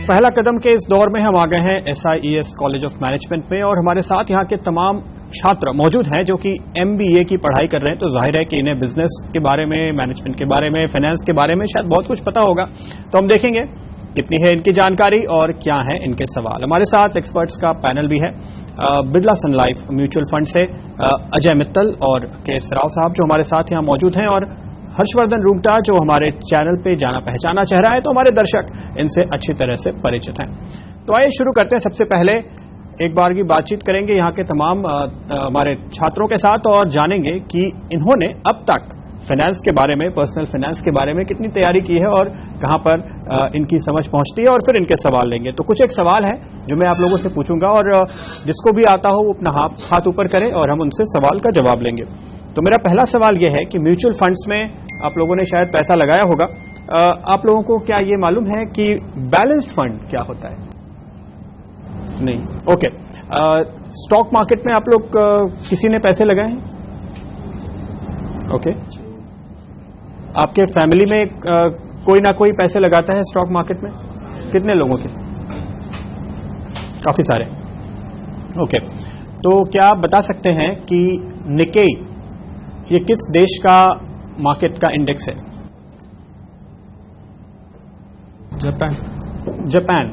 पहला कदम के इस दौर में हम आ गए हैं SIES कॉलेज ऑफ मैनेजमेंट में और हमारे साथ यहाँ के तमाम छात्र मौजूद हैं जो कि MBA की पढ़ाई कर रहे हैं। तो जाहिर है कि इन्हें बिजनेस के बारे में, मैनेजमेंट के बारे में, फाइनेंस के बारे में शायद बहुत कुछ पता होगा। तो हम देखेंगे कितनी है इनकी जानकारी और क्या है इनके सवाल। हमारे साथ एक्सपर्ट्स का पैनल भी है। Birla Sun life mutual fund से अजय मित्तल और KS राव साहब जो हमारे साथ यहाँ मौजूद हैं, और हर्षवर्धन रूंगटा जो हमारे चैनल पे जाना पहचाना चेहरा है, तो हमारे दर्शक इनसे अच्छी तरह से परिचित हैं। तो आइए शुरू करते हैं। सबसे पहले एक बार की बातचीत करेंगे यहाँ के तमाम हमारे छात्रों के साथ और जानेंगे कि इन्होंने अब तक फाइनेंस के बारे में, पर्सनल फाइनेंस के बारे में कितनी तैयारी की है और कहाँ पर इनकी समझ पहुंचती है, और फिर इनके सवाल लेंगे। तो कुछ एक सवाल है जो मैं आप लोगों से पूछूंगा और जिसको भी आता हो वो अपना हाथ ऊपर करे और हम उनसे सवाल का जवाब लेंगे। तो मेरा पहला सवाल यह है कि म्यूचुअल फंड्स में आप लोगों ने शायद पैसा लगाया होगा। आप लोगों को क्या ये मालूम है कि बैलेंस्ड फंड क्या होता है? नहीं, ओके। स्टॉक मार्केट में आप लोग किसी ने पैसे लगाए हैं? ओके। आपके फैमिली में कोई ना कोई पैसे लगाता है स्टॉक मार्केट में? कितने लोगों के? काफी सारे। ओके। तो क्या आप बता सकते हैं कि निकेई ये किस देश का मार्केट का इंडेक्स है? जापान।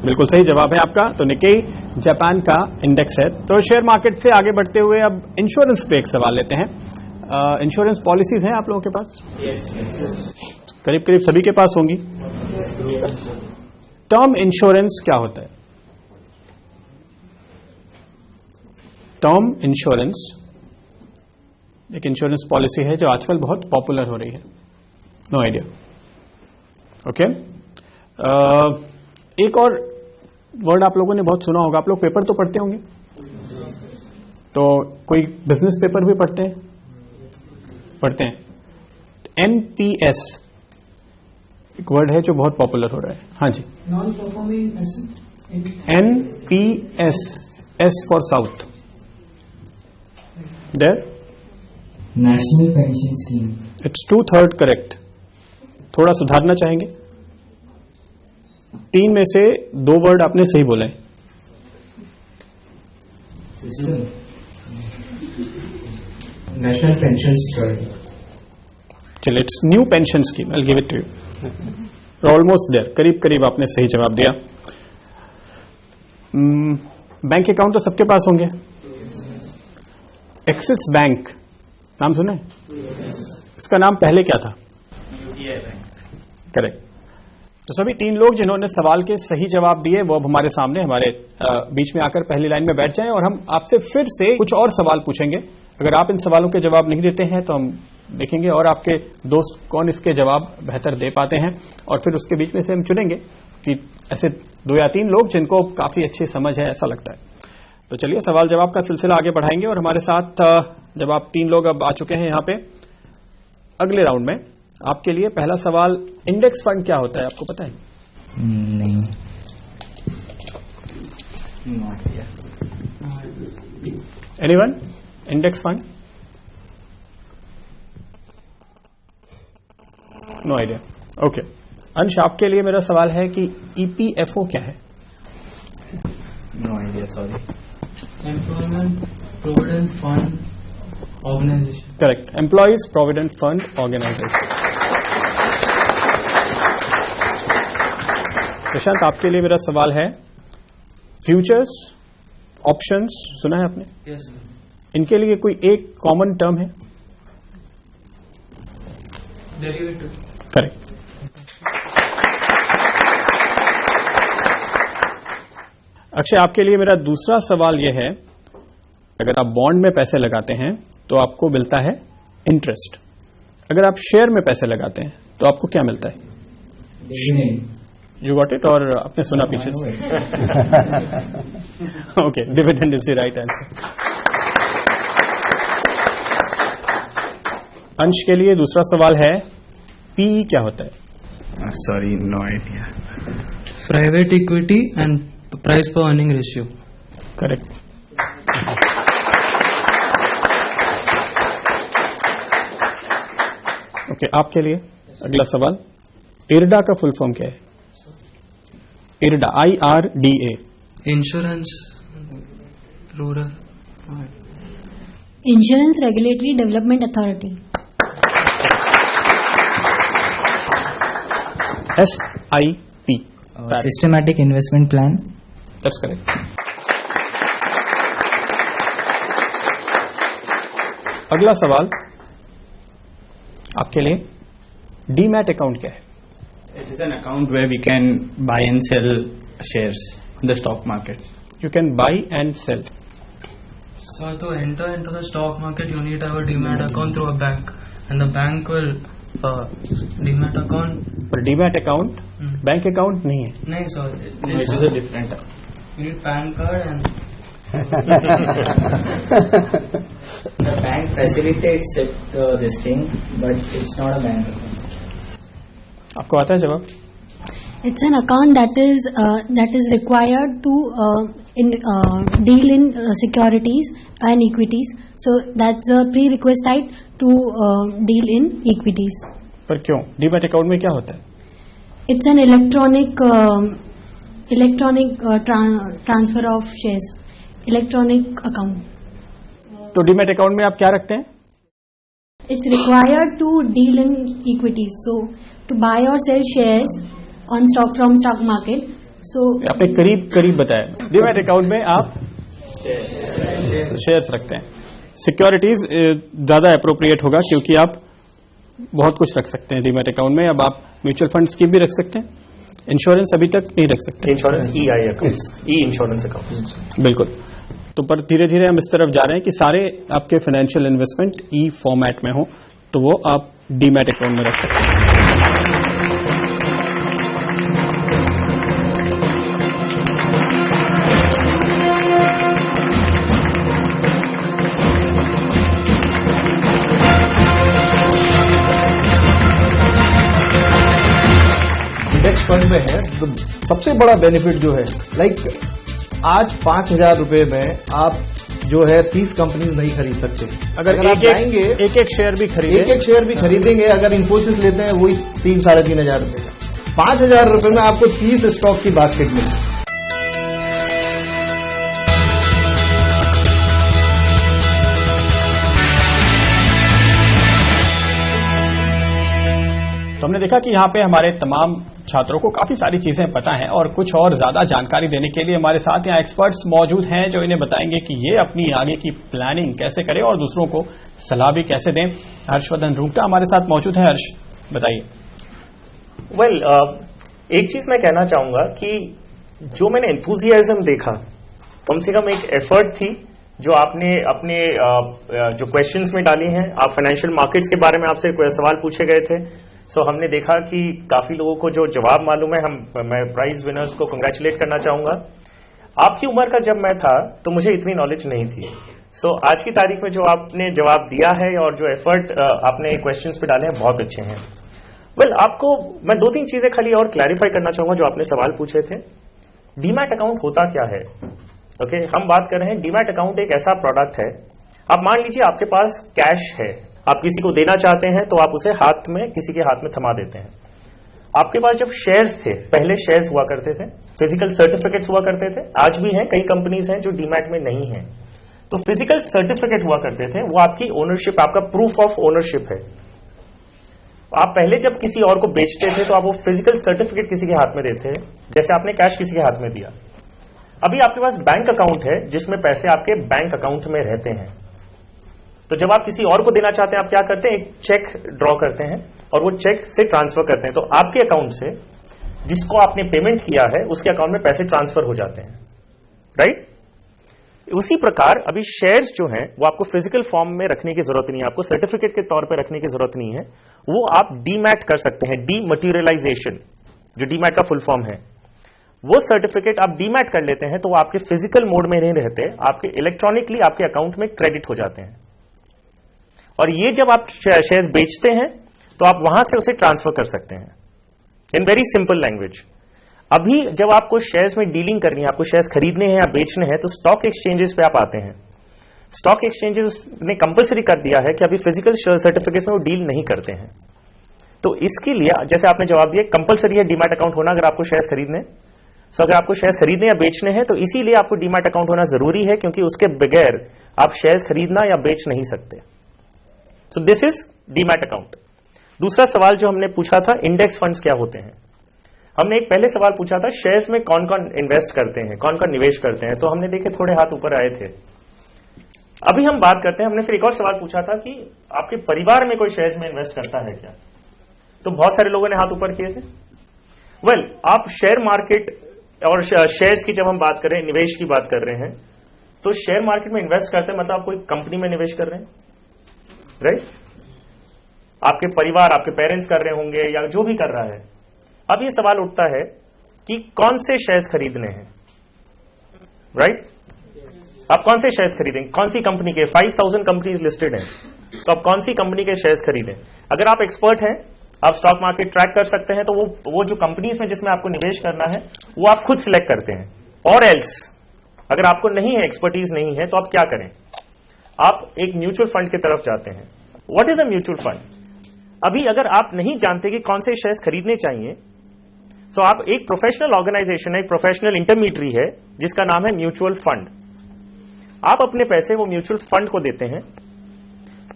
बिल्कुल सही जवाब है आपका। तो निकेई जापान का इंडेक्स है। तो शेयर मार्केट से आगे बढ़ते हुए अब इंश्योरेंस पे एक सवाल लेते हैं। इंश्योरेंस पॉलिसीज हैं आप लोगों के पास? करीब करीब सभी के पास होंगी। टर्म इंश्योरेंस क्या होता है? टर्म इंश्योरेंस एक इंश्योरेंस पॉलिसी है जो आजकल बहुत पॉपुलर हो रही है। No idea. ओके। एक और वर्ड आप लोगों ने बहुत सुना होगा। आप लोग पेपर तो पढ़ते होंगे, तो कोई बिजनेस पेपर भी पढ़ते हैं? NPS एक वर्ड है जो बहुत पॉपुलर हो रहा है। हाँ जी, non performing asset. NPS, S for south. There national pension scheme. It's 2/3 correct. थोड़ा सुधारना चाहेंगे? 3 में से 2 वर्ड आपने सही बोले। National pension scheme. चलिए, it's new pension scheme. I will give it to you. Almost there, करीब करीब आपने सही जवाब दिया। बैंक अकाउंट तो सबके पास होंगे। एक्सिस बैंक नाम सुने? इसका नाम पहले क्या था? UTI bank. करेक्ट। तो सभी 3 लोग जिन्होंने सवाल के सही जवाब दिए वो अब हमारे सामने, हमारे बीच में आकर पहली लाइन में बैठ जाएं और हम आपसे फिर से कुछ और सवाल पूछेंगे। अगर आप इन सवालों के जवाब नहीं देते हैं तो हम देखेंगे और आपके दोस्त कौन इसके जवाब बेहतर दे पाते हैं, और फिर उसके बीच में से हम चुनेंगे कि ऐसे 2 या 3 लोग जिनको काफी अच्छी समझ है, ऐसा लगता है। तो चलिए सवाल जवाब का सिलसिला आगे बढ़ाएंगे और हमारे साथ जब आप 3 लोग अब आ चुके हैं यहाँ पे, अगले राउंड में आपके लिए पहला सवाल, इंडेक्स फंड क्या होता है आपको पता है? नहीं। Anyone? Index fund? No idea. Okay. Ansh, आपके लिए मेरा सवाल है कि EPFO क्या है? No idea, sorry. Employment provident fund organisation. Correct, employees provident fund organisation. Prashant, आपके लिए मेरा सवाल है, फ्यूचर्स, ऑप्शंस सुना है आपने? यस। इनके लिए कोई एक कॉमन टर्म है? डेरिवेटिव। करेक्ट। अक्षय, आपके लिए मेरा दूसरा सवाल यह है, अगर आप बॉन्ड में पैसे लगाते हैं तो आपको मिलता है इंटरेस्ट। अगर आप शेयर में पैसे लगाते हैं तो आपको क्या मिलता है? You got it? और आपने सुना पीछे से? Okay, dividend is the right answer. अंश के लिए दूसरा सवाल है, PE क्या होता है? Sorry, no idea. Private equity and price पर अर्निंग रेशियो। करेक्ट। ओके, आपके लिए अगला सवाल, IRDA का फुल फॉर्म क्या है? IRDA, IRDA. Insurance, rural. Insurance Regulatory Development Authority. SIP. Systematic investment plan. That's correct. अगला सवाल आपके लिए, डीमैट अकाउंट क्या है? It is an account where we can buy and sell shares in the stock market. You can buy and sell. So to enter into the stock market, you need to have a demat account through a bank, and the bank will demat account. पर demat account bank account नहीं है. No, sir. No, it is a different account. You need PAN card and The bank facilitates this thing, but it's not a bank account. आपको आता है जवाब? It's an account that is required to deal in securities and equities. So that's the prerequisite to deal in equities. पर क्यों? Demat account में क्या होता है? It's an electronic transfer of shares. Electronic account. तो डीमैट अकाउंट में आप क्या रखते हैं? It's required to deal in equities. So to buy or sell shares on stock market. So आपने करीब बताया. डीमैट अकाउंट में आप शेयर्स रखते हैं. सिक्योरिटीज ज्यादा अप्रोप्रिएट होगा क्योंकि आप बहुत कुछ रख सकते हैं डीमैट अकाउंट में. अब आप म्यूचुअल फंड स्कीम भी रख सकते हैं. इंश्योरेंस अभी तक नहीं रख सकते. इंश्योरेंस EI अकाउंट, ई इंश्योरेंस अकाउंट. बिल्कुल. तो पर धीरे धीरे हम इस तरफ जा रहे हैं कि सारे आपके फाइनेंशियल इन्वेस्टमेंट ई फॉर्मेट में हो, तो वो आप डीमैट अकाउंट में रख सकते हैं. इंडेक्स फंड में है तो सबसे बड़ा बेनिफिट जो है, लाइक आज 5,000 रुपए में आप जो है 30 कंपनीज नहीं खरीद सकते. अगर आप जाएंगे एक शेयर भी खरीदें, एक शेयर भी खरीदेंगे, अगर इन्फोसिस लेते हैं वही 3-3,500 रुपए का. 5,000 रुपए में आपको 30 स्टॉक की बास्केट मिलेगी. तो हमने देखा कि यहाँ पे हमारे तमाम छात्रों को काफी सारी चीजें पता हैं और कुछ और ज्यादा जानकारी देने के लिए हमारे साथ यहाँ एक्सपर्ट्स मौजूद हैं जो इन्हें बताएंगे कि ये अपनी आगे की प्लानिंग कैसे करें और दूसरों को सलाह भी कैसे दें. हर्षवर्धन रूंगटा हमारे साथ मौजूद है. हर्ष, बताइए. वेल, एक चीज मैं कहना चाहूंगा कि जो मैंने एंथुजियाज्म देखा, कम से कम एक एफर्ट थी जो आपने अपने जो क्वेश्चंस में डाली हैं. आप फाइनेंशियल मार्केट्स के बारे में आपसे सवाल पूछे गए थे. सो हमने देखा कि काफी लोगों को जो जवाब मालूम है. मैं प्राइज विनर्स को कंग्रेचुलेट करना चाहूंगा. आपकी उम्र का जब मैं था तो मुझे इतनी नॉलेज नहीं थी. सो आज की तारीख में जो आपने जवाब दिया है और जो एफर्ट आपने क्वेश्चंस पे डाले हैं बहुत अच्छे हैं. वेल, आपको मैं 2-3 चीजें खाली और क्लैरिफाई करना चाहूंगा जो आपने सवाल पूछे थे. डीमैट अकाउंट होता क्या है? ओके, हम बात कर रहे हैं डीमैट अकाउंट एक ऐसा प्रोडक्ट है. आप मान लीजिए आपके पास कैश है, आप किसी को देना चाहते हैं तो आप उसे हाथ में किसी के हाथ में थमा देते हैं. आपके पास जब शेयर्स थे, पहले शेयर्स हुआ करते थे, फिजिकल सर्टिफिकेट्स हुआ करते थे, आज भी हैं, कई कंपनीज हैं जो डीमैट में नहीं है. तो फिजिकल सर्टिफिकेट हुआ करते थे, वो आपकी ओनरशिप, आपका प्रूफ ऑफ ओनरशिप है. आप पहले जब किसी और को बेचते थे तो आप वो फिजिकल सर्टिफिकेट किसी के हाथ में देते हैं, जैसे आपने कैश किसी के हाथ में दिया. अभी आपके पास बैंक अकाउंट है जिसमें पैसे आपके बैंक अकाउंट में रहते हैं. तो जब आप किसी और को देना चाहते हैं, आप क्या करते हैं? एक चेक ड्रॉ करते हैं और वो चेक से ट्रांसफर करते हैं. तो आपके अकाउंट से जिसको आपने पेमेंट किया है उसके अकाउंट में पैसे ट्रांसफर हो जाते हैं, राइट? उसी प्रकार अभी शेयर्स जो हैं वो आपको फिजिकल फॉर्म में रखने की जरूरत नहीं है, आपको सर्टिफिकेट के तौर पर रखने की जरूरत नहीं है. वो आप डीमैट कर सकते हैं. डीमटीरियलाइजेशन जो डीमैट का फुल फॉर्म है, वो सर्टिफिकेट आप डीमैट कर लेते हैं तो वो आपके फिजिकल मोड में नहीं रहते, आपके इलेक्ट्रॉनिकली आपके अकाउंट में क्रेडिट हो जाते हैं. और ये जब आप शेयर्स बेचते हैं तो आप वहां से उसे ट्रांसफर कर सकते हैं. इन वेरी सिंपल लैंग्वेज, अभी जब आपको शेयर्स में डीलिंग करनी है, आपको शेयर्स खरीदने हैं या बेचने हैं, तो स्टॉक एक्सचेंजेस पे आप आते हैं. स्टॉक एक्सचेंजेस ने कंपलसरी कर दिया है कि अभी फिजिकल सर्टिफिकेट्स में वो डील नहीं करते हैं. तो इसके लिए जैसे आपने जवाब दिया, कंपलसरी है डीमैट अकाउंट होना अगर आपको शेयर्स खरीदने. सो अगर आपको शेयर्स खरीदने या बेचने हैं तो इसीलिए आपको डीमैट अकाउंट होना जरूरी है, क्योंकि उसके बगैर आप शेयर्स खरीदना या बेच नहीं सकते। सो दिस इज डीमैट अकाउंट। दूसरा सवाल जो हमने पूछा था, इंडेक्स फंड्स क्या होते हैं। हमने एक पहले सवाल पूछा था, शेयर्स में कौन कौन इन्वेस्ट करते हैं, कौन कौन निवेश करते हैं, तो हमने देखे थोड़े हाथ ऊपर आए थे। अभी हम बात करते हैं, हमने फिर एक और सवाल पूछा था कि आपके परिवार में कोई शेयर्स में इन्वेस्ट करता है क्या, तो बहुत सारे लोगों ने हाथ ऊपर किए थे। वेल, आप शेयर मार्केट और शेयर्स की जब हम बात करें, निवेश की बात कर रहे हैं, तो शेयर मार्केट में इन्वेस्ट करते हैं मतलब आप कोई कंपनी में निवेश कर रहे हैं, राइट? आपके परिवार, आपके पेरेंट्स कर रहे होंगे या जो भी कर रहा है। अब ये सवाल उठता है कि कौन से शेयर्स खरीदने हैं, राइट? आप कौन से शेयर्स खरीदेंगे, कौन सी कंपनी के? 5000 कंपनीज लिस्टेड हैं, तो आप कौन सी कंपनी के शेयर्स खरीदें? अगर आप एक्सपर्ट हैं, आप स्टॉक मार्केट ट्रैक कर सकते हैं, तो वो जो कंपनीज में जिसमें आपको निवेश करना है वो आप खुद सिलेक्ट करते हैं। और एल्स अगर आपको नहीं है, एक्सपर्टीज नहीं है, तो आप क्या करें? आप एक म्यूचुअल फंड की तरफ जाते हैं। What is a mutual fund? अभी अगर आप नहीं जानते कि कौन से शेयर्स खरीदने चाहिए, तो आप एक प्रोफेशनल ऑर्गेनाइजेशन है, एक प्रोफेशनल इंटरमीडियरी है जिसका नाम है म्यूचुअल फंड। आप अपने पैसे वो म्यूचुअल फंड को देते हैं।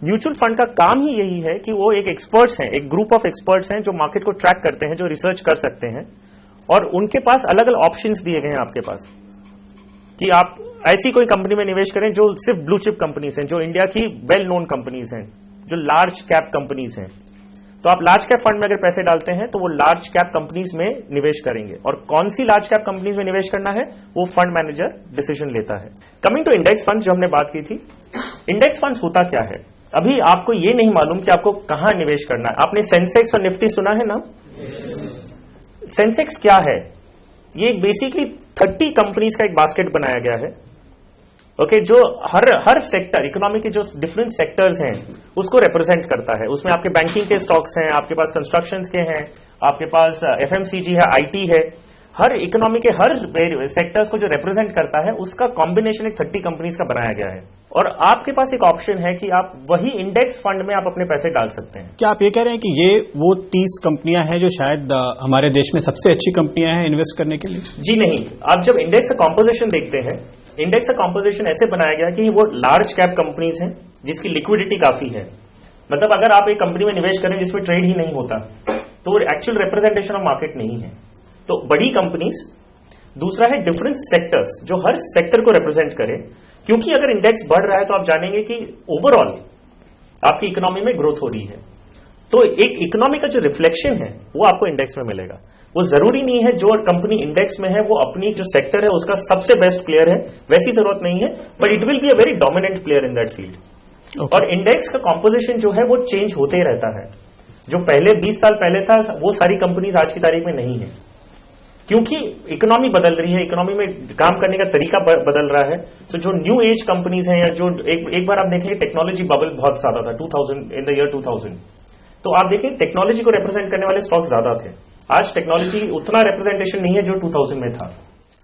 म्यूचुअल फंड का काम ही यही है कि वो एक एक्सपर्ट्स हैं, एक ग्रुप ऑफ एक्सपर्ट्स हैं जो मार्केट को ट्रैक करते हैं, जो रिसर्च कर सकते हैं, और उनके पास अलग अलग ऑप्शंस दिए गए हैं आपके पास कि आप ऐसी कोई कंपनी में निवेश करें जो सिर्फ ब्लू चिप कंपनीज हैं, जो इंडिया की वेल नोन कंपनीज हैं, जो लार्ज कैप कंपनीज हैं। तो आप लार्ज कैप फंड में अगर पैसे डालते हैं तो वो लार्ज कैप कंपनीज में निवेश करेंगे, और कौन सी लार्ज कैप कंपनीज में निवेश करना है वो फंड मैनेजर डिसीजन लेता है। कमिंग टू इंडेक्स फंड जो हमने बात की थी, इंडेक्स फंड होता क्या है? अभी आपको ये नहीं मालूम कि आपको कहां निवेश करना है। आपने सेंसेक्स और निफ्टी सुना है ना? सेंसेक्स क्या है? ये बेसिकली 30 कंपनीज का एक बास्केट बनाया गया है, ओके, जो हर सेक्टर, इकोनॉमी के जो डिफरेंट सेक्टर्स हैं उसको रिप्रेजेंट करता है। उसमें आपके बैंकिंग के स्टॉक्स हैं, आपके पास कंस्ट्रक्शन के हैं, आपके पास एफएमसीजी है, आईटी है। हर इकोनॉमी के हर सेक्टर्स को जो रिप्रेजेंट करता है उसका कॉम्बिनेशन एक 30 कंपनीज का बनाया गया है, और आपके पास एक ऑप्शन है कि आप वही इंडेक्स फंड में आप अपने पैसे डाल सकते हैं। क्या आप ये कह रहे हैं कि ये वो 30 कंपनियां हैं जो शायद हमारे देश में सबसे अच्छी कंपनियां हैं इन्वेस्ट करने के लिए? जी नहीं, आप जब इंडेक्स का कॉम्पोजिशन देखते हैं, इंडेक्स का कॉम्पोजिशन ऐसे बनाया गया कि वो लार्ज कैप कंपनीज हैं जिसकी लिक्विडिटी काफी है। मतलब अगर आप एक कंपनी में निवेश करें जिसमें ट्रेड ही नहीं होता, तो वो एक्चुअल रिप्रेजेंटेशन ऑफ मार्केट नहीं है। तो बड़ी कंपनीज। दूसरा है डिफरेंट सेक्टर्स, जो हर सेक्टर को रिप्रेजेंट करे, क्योंकि अगर इंडेक्स बढ़ रहा है तो आप जानेंगे कि ओवरऑल आपकी इकोनॉमी में ग्रोथ हो रही है, तो एक इकोनॉमी का जो रिफ्लेक्शन है वो आपको इंडेक्स में मिलेगा। वो जरूरी नहीं है जो कंपनी इंडेक्स में है वो अपनी जो सेक्टर है उसका सबसे बेस्ट प्लेयर है, वैसी जरूरत नहीं है, but it will be a very dominant player in that field. और इंडेक्स का कॉम्पोजिशन जो है वो चेंज होते ही रहता है। जो पहले 20 साल पहले था वो सारी कंपनीज आज की तारीख में नहीं है, क्योंकि इकोनॉमी बदल रही है, इकोनॉमी में काम करने का तरीका बदल रहा है। तो जो न्यू एज कंपनीज हैं, या जो एक बार आप देखेंगे टेक्नोलॉजी बबल बहुत ज्यादा था 2000, इन द ईयर 2000, तो आप देखें टेक्नोलॉजी को रिप्रेजेंट करने वाले स्टॉक ज्यादा थे। आज टेक्नोलॉजी उतना रिप्रेजेंटेशन नहीं है जो 2000 में था।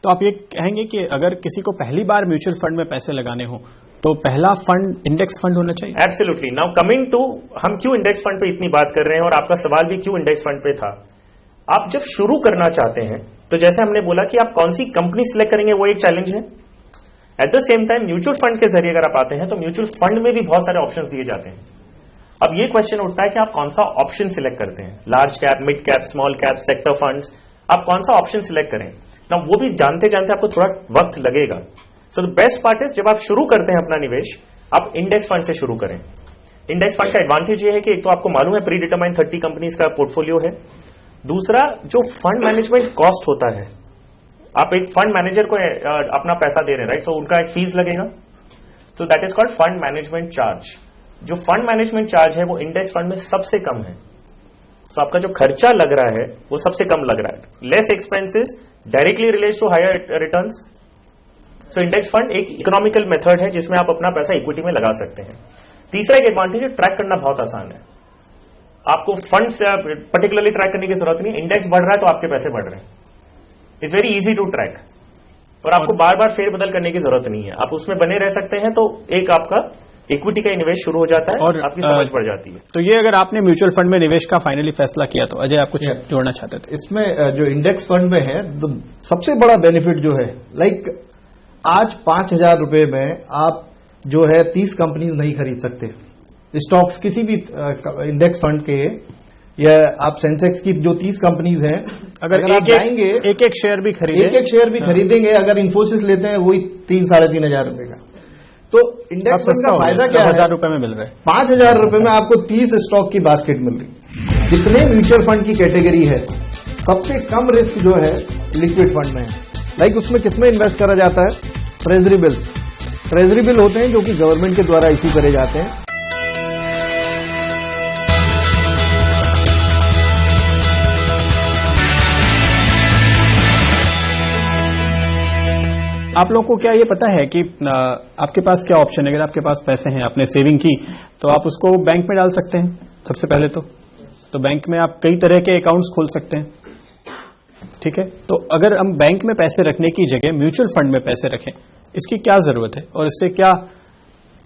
तो आप ये कहेंगे कि अगर किसी को पहली बार म्यूचुअल फंड में पैसे लगाने हो तो पहला फंड इंडेक्स फंड होना चाहिए? एब्सोल्युटली। नाउ कमिंग टू, हम क्यों इंडेक्स फंड पे इतनी बात कर रहे हैं, और आपका सवाल भी क्यों इंडेक्स फंड पे था। आप जब शुरू करना चाहते हैं तो जैसे हमने बोला कि आप कौन सी कंपनी सिलेक्ट करेंगे वो एक चैलेंज है। At the same time mutual fund के जरिए अगर आप आते हैं तो म्यूचुअल फंड में भी बहुत सारे ऑप्शंस दिए जाते हैं। अब ये क्वेश्चन उठता है कि आप कौन सा ऑप्शन सिलेक्ट करते हैं, large cap, mid cap, small cap, sector funds, आप कौन सा ऑप्शन सिलेक्ट करें ना, वो भी जानते जानते आपको थोड़ा वक्त लगेगा। So the best part is जब आप शुरू करते हैं अपना निवेश, आप इंडेक्स फंड से शुरू करें। इंडेक्स फंड का एडवांटेज ये है कि एक तो आपको मालूम है प्री डिटरमाइंड 30 कंपनीज का पोर्टफोलियो है। दूसरा, जो फंड मैनेजमेंट कॉस्ट होता है, आप एक फंड मैनेजर को अपना पैसा दे रहे हैं, राइट, सो उनका एक फीस लगेगा, so that is called fund management charge. जो फंड मैनेजमेंट चार्ज है वो इंडेक्स फंड में सबसे कम है। सो आपका जो खर्चा लग रहा है वो सबसे कम लग रहा है। Less expenses directly relates to higher returns. So index fund एक इकोनॉमिकल मेथड है जिसमें आप अपना पैसा इक्विटी में लगा सकते हैं। तीसरा एक एडवांटेज है, ट्रैक करना बहुत आसान है। आपको फंड पर्टिकुलरली ट्रैक करने की जरूरत नहीं, इंडेक्स बढ़ रहा है तो आपके पैसे बढ़ रहे हैं। It's very easy to track, और आपको बार बार फेरबदल करने की जरूरत नहीं है, आप उसमें बने रह सकते हैं। तो एक आपका इक्विटी का निवेश शुरू हो जाता है और आपकी समझ बढ़ जाती है। तो ये अगर आपने म्यूचुअल फंड में निवेश का फाइनली फैसला किया तो अजय आप कुछ जोड़ना चाहते थे? इसमें जो इंडेक्स फंड में है तो सबसे बड़ा बेनिफिट जो है, लाइक आज 5,000 रुपए में आप जो है 30 कंपनीज नहीं खरीद सकते स्टॉक्स किसी भी इंडेक्स फंड के, या आप सेंसेक्स की जो 30 कंपनीज हैं अगर आप जाएंगे एक शेयर भी खरीदें, एक शेयर भी खरीदेंगे, अगर इन्फोसिस लेते हैं वही 3-3,5 हजार रुपए का। तो इंडेक्स फंड का फायदा क्या है? 10,000 रुपए में मिल रहा है, 5,000 रुपए में आपको 30 स्टॉक की बास्केट मिल रही। जितने म्यूचुअल फंड की कैटेगरी है सबसे कम रिस्क जो है लिक्विड फंड में है। लाइक उसमें किसमें इन्वेस्ट करा जाता है? Treasury bill. ट्रेजरी बिल होते हैं जो कि गवर्नमेंट के द्वारा इश्यू करे जाते हैं। आप लोगों को क्या ये पता है कि आपके पास क्या ऑप्शन है? अगर आपके पास पैसे हैं, आपने सेविंग की, तो आप उसको बैंक में डाल सकते हैं। सबसे पहले तो बैंक में आप कई तरह के अकाउंट्स खोल सकते हैं, ठीक है। तो अगर हम बैंक में पैसे रखने की जगह म्यूचुअल फंड में पैसे रखें, इसकी क्या जरूरत है और इससे क्या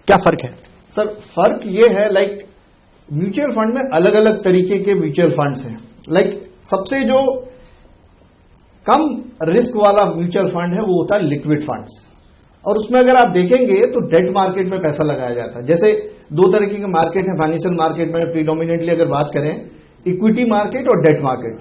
क्या फर्क है? सर फर्क ये है, लाइक म्यूचुअल फंड में अलग अलग तरीके के म्यूचुअल फंड्स हैं। लाइक सबसे जो कम रिस्क वाला म्यूचुअल फंड है वो होता है लिक्विड फंड्स, और उसमें अगर आप देखेंगे तो डेट मार्केट में पैसा लगाया जाता है। जैसे दो तरीके के मार्केट है फाइनेंशियल मार्केट में, प्रीडोमिनेटली अगर बात करें इक्विटी मार्केट और डेट मार्केट।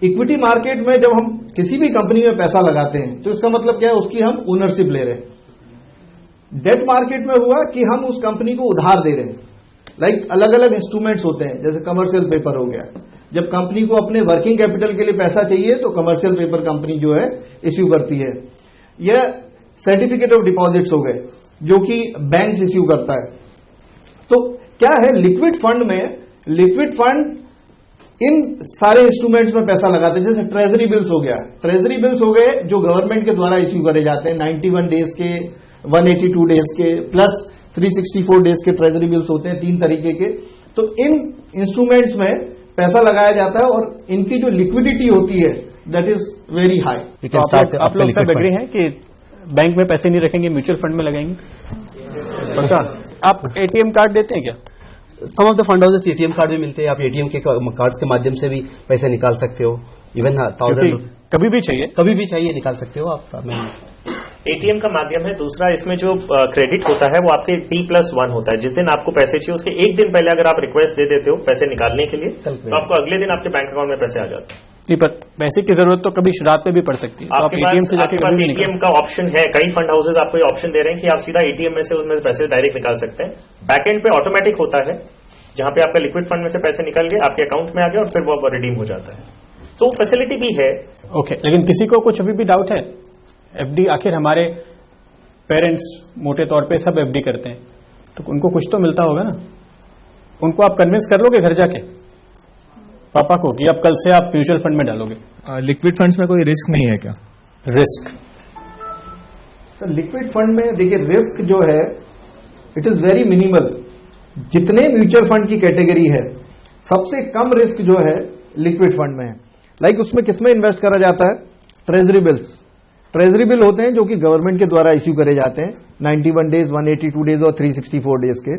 इक्विटी मार्केट में जब हम किसी भी कंपनी में पैसा लगाते हैं तो इसका मतलब क्या है? उसकी हम ओनरशिप ले रहे हैं। डेट मार्केट में हुआ कि हम उस कंपनी को उधार दे रहे हैं। लाइक अलग अलग इंस्ट्रूमेंट्स होते हैं, जैसे कमर्शियल पेपर हो गया, जब कंपनी को अपने वर्किंग कैपिटल के लिए पैसा चाहिए तो कमर्शियल पेपर कंपनी जो है इश्यू करती है। यह सर्टिफिकेट ऑफ डिपॉजिट्स हो गए जो कि बैंक्स इश्यू करता है। तो क्या है लिक्विड फंड में? लिक्विड फंड इन सारे इंस्ट्रूमेंट्स में पैसा लगाते हैं। जैसे ट्रेजरी बिल्स हो गया, ट्रेजरी बिल्स हो गए जो गवर्नमेंट के द्वारा इश्यू करे जाते हैं, 91 डेज के, 182 डेज के, प्लस 364 डेज के ट्रेजरी बिल्स होते हैं, 3 तरीके के। तो इन इंस्ट्रूमेंट्स में पैसा लगाया जाता है और इनकी जो लिक्विडिटी होती है दैट इज वेरी हाई। तो आप लोग सब एग्री हैं कि बैंक में पैसे नहीं रखेंगे, म्यूचुअल फंड में लगाएंगे? पक्का? आप एटीएम कार्ड देते हैं क्या? Some of the fund houses ATM card भी मिलते हैं, आप एटीएम के कार्ड के माध्यम से भी पैसे निकाल सकते हो। इवन 1000 कभी भी चाहिए निकाल सकते हो आप। एटीएम का माध्यम है। दूसरा इसमें जो क्रेडिट होता है वो आपके T+1 होता है। जिस दिन आपको पैसे चाहिए उसके एक दिन पहले अगर आप रिक्वेस्ट दे देते हो पैसे निकालने के लिए तो आपको अगले दिन आपके बैंक अकाउंट में पैसे आ जाते हैं। नहीं, पर पैसे की जरूरत तो कभी रात में भी पड़ सकती है, तो आप एटीएम से जाके कभी भी एटीएम का ऑप्शन है। कई फंड हाउसेज आपको ऑप्शन दे रहे हैं कि आप सीधा एटीएम में से उसमें पैसे डायरेक्ट निकाल सकते हैं। बैकएंड पे ऑटोमेटिक होता है जहां पे आपका लिक्विड फंड में से पैसे निकल गए आपके अकाउंट में आ गए और फिर वो रिडीम हो जाता है। तो फैसिलिटी भी है। ओके, लेकिन किसी को कुछ अभी भी डाउट है? एफडी, आखिर हमारे पेरेंट्स मोटे तौर पे सब एफडी करते हैं, तो उनको कुछ तो मिलता होगा ना? उनको आप कन्विंस कर लोगे घर जाके पापा को कि अब कल से आप म्यूचुअल फंड में डालोगे? लिक्विड फंड्स में कोई रिस्क नहीं है क्या? रिस्क सर लिक्विड फंड में देखिए रिस्क जो है इट इज वेरी मिनिमल। जितने म्यूचुअल फंड की कैटेगरी है सबसे कम रिस्क जो है लिक्विड फंड में है। लाइक उसमें किसमें इन्वेस्ट करा जाता है? Treasury bills. ट्रेजरी बिल होते हैं जो कि गवर्नमेंट के द्वारा इश्यू करे जाते हैं, 91 डेज, 182 डेज और 364 डेज के।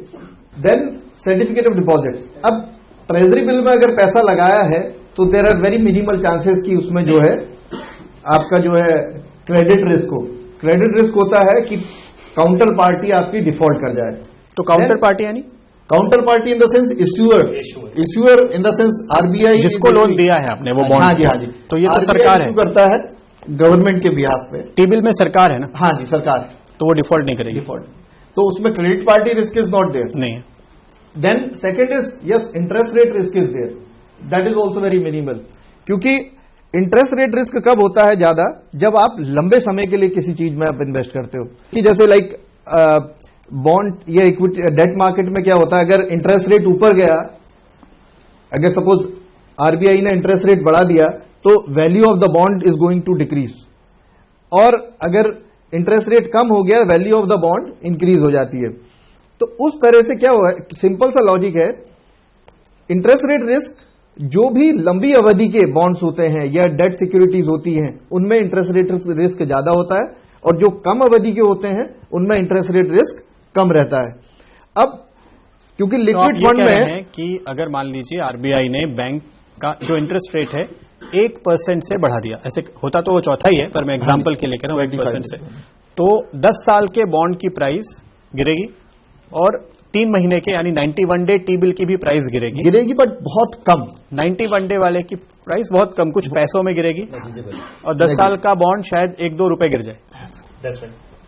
Then certificate of deposits. अब ट्रेजरी बिल में अगर पैसा लगाया है तो there are very minimal chances कि उसमें जो है आपका जो है क्रेडिट रिस्क हो। क्रेडिट रिस्क होता है कि काउंटर पार्टी आपकी डिफॉल्ट कर जाए। तो काउंटर पार्टी यानी counter party in the sense issuer in the sense RBI जिसको लोन दिया है आपने वो बॉन्ड। हाँ जी, हाँ जी। तो ये तो सरकार है, करता है गवर्नमेंट के बिहाफ पे। टी बिल में सरकार है ना? हाँ जी, सरकार है, तो वो डिफॉल्ट नहीं करेगी। डिफॉल्ट तो उसमें credit party risk is not there, नहीं है। Then second is yes interest rate risk is there, that is also very minimal. क्योंकि इंटरेस्ट रेट रिस्क कब होता है ज्यादा? जब आप लंबे समय के लिए किसी चीज में आप इन्वेस्ट करते हो, कि जैसे लाइक बॉन्ड या इक्विटी डेट मार्केट में क्या होता है, अगर इंटरेस्ट रेट ऊपर गया, अगर सपोज आरबीआई ने इंटरेस्ट रेट बढ़ा दिया तो value of the bond is going to decrease, और अगर इंटरेस्ट रेट कम हो गया value of the bond increase हो जाती है। तो उस तरह से क्या हुआ, सिंपल सा लॉजिक है, इंटरेस्ट रेट रिस्क जो भी लंबी अवधि के बॉन्ड्स होते हैं या डेट सिक्योरिटीज होती हैं उनमें इंटरेस्ट रेट रिस्क ज्यादा होता है, और जो कम अवधि के होते हैं उनमें इंटरेस्ट रेट रिस्क कम रहता है। अब क्योंकि तो आप लिक्विड ये फंड कह रहे में हैं कि अगर मान लीजिए आरबीआई ने बैंक का जो इंटरेस्ट रेट है 1% से बढ़ा दिया, ऐसे होता तो वो चौथा ही है, पर मैं एग्जांपल के लिए कह रहा हूँ 1% से, तो 10 साल के बॉन्ड की प्राइस गिरेगी और 3 महीने के यानी 91 डे टी बिल की भी प्राइस गिरेगी, बट बहुत कम। 91 डे वाले की प्राइस बहुत कम, कुछ पैसों में गिरेगी, और 10 साल का बॉन्ड शायद 1-2 रुपए गिर जाए।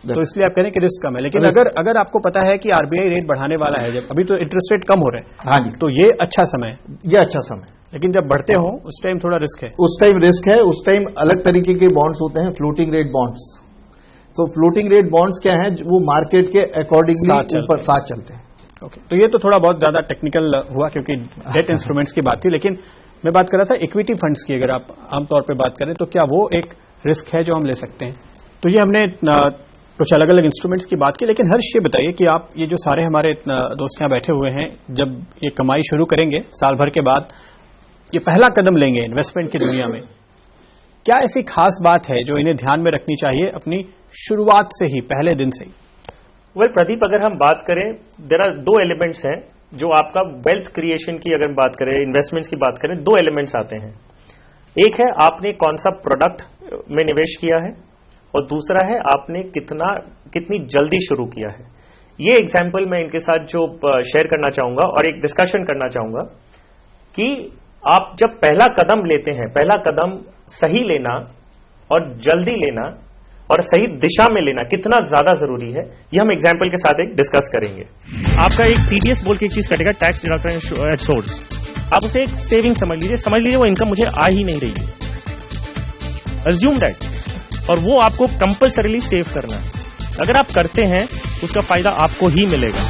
तो इसलिए आप कह रहे हैं कि रिस्क कम है। लेकिन अगर आपको पता है कि आरबीआई रेट बढ़ाने वाला है, जब अभी तो इंटरेस्ट रेट कम हो रहे हैं, हाँ जी, तो ये अच्छा समय है, ये अच्छा समय। लेकिन जब बढ़ते हो उस टाइम थोड़ा रिस्क है। उस टाइम रिस्क है, उस टाइम अलग तरीके के बॉन्ड्स होते हैं, फ्लोटिंग रेट बॉन्ड्स। तो फ्लोटिंग रेट बॉन्ड्स क्या है, वो मार्केट के अकॉर्डिंगली ऊपर साथ चलते हैं। ओके, तो ये तो थोड़ा बहुत ज्यादा टेक्निकल हुआ क्योंकि डेट इंस्ट्रूमेंट्स की बात थी, लेकिन मैं बात कर रहा था इक्विटी फंड्स की। अगर आप आमतौर पर बात करें तो क्या वो एक रिस्क है जो हम ले सकते हैं? तो ये हमने कुछ अलग अलग इंस्ट्रूमेंट्स की बात की, लेकिन हर्ष ये बताइए कि आप ये जो सारे हमारे दोस्त यहाँ बैठे हुए हैं, जब ये कमाई शुरू करेंगे साल भर के बाद, ये पहला कदम लेंगे इन्वेस्टमेंट की दुनिया में, क्या ऐसी खास बात है जो इन्हें ध्यान में रखनी चाहिए अपनी शुरुआत से ही, पहले दिन से ही? वेल प्रदीप, अगर हम बात करें, देयर आर 2 एलिमेंट्स हैं जो आपका वेल्थ क्रिएशन की अगर बात करें, इन्वेस्टमेंट्स की बात करें, 2 एलिमेंट्स आते हैं। एक है आपने कौन सा प्रोडक्ट में निवेश किया है, और दूसरा है आपने कितनी जल्दी शुरू किया है। ये एग्जाम्पल मैं इनके साथ जो शेयर करना चाहूंगा और एक डिस्कशन करना चाहूंगा कि आप जब पहला कदम लेते हैं, पहला कदम सही लेना और जल्दी लेना और सही दिशा में लेना कितना ज्यादा जरूरी है, ये हम एग्जाम्पल के साथ एक डिस्कस करेंगे। आपका एक टीडीएस बोल के एक चीज कटेगा, टैक्स डिडक्शन एट सोर्स। आप उसे एक सेविंग समझ लीजिए वो इनकम मुझे आ ही नहीं रही है, अज्यूम दैट, और वो आपको कंपल्सरीली सेव करना है। अगर आप करते हैं उसका फायदा आपको ही मिलेगा।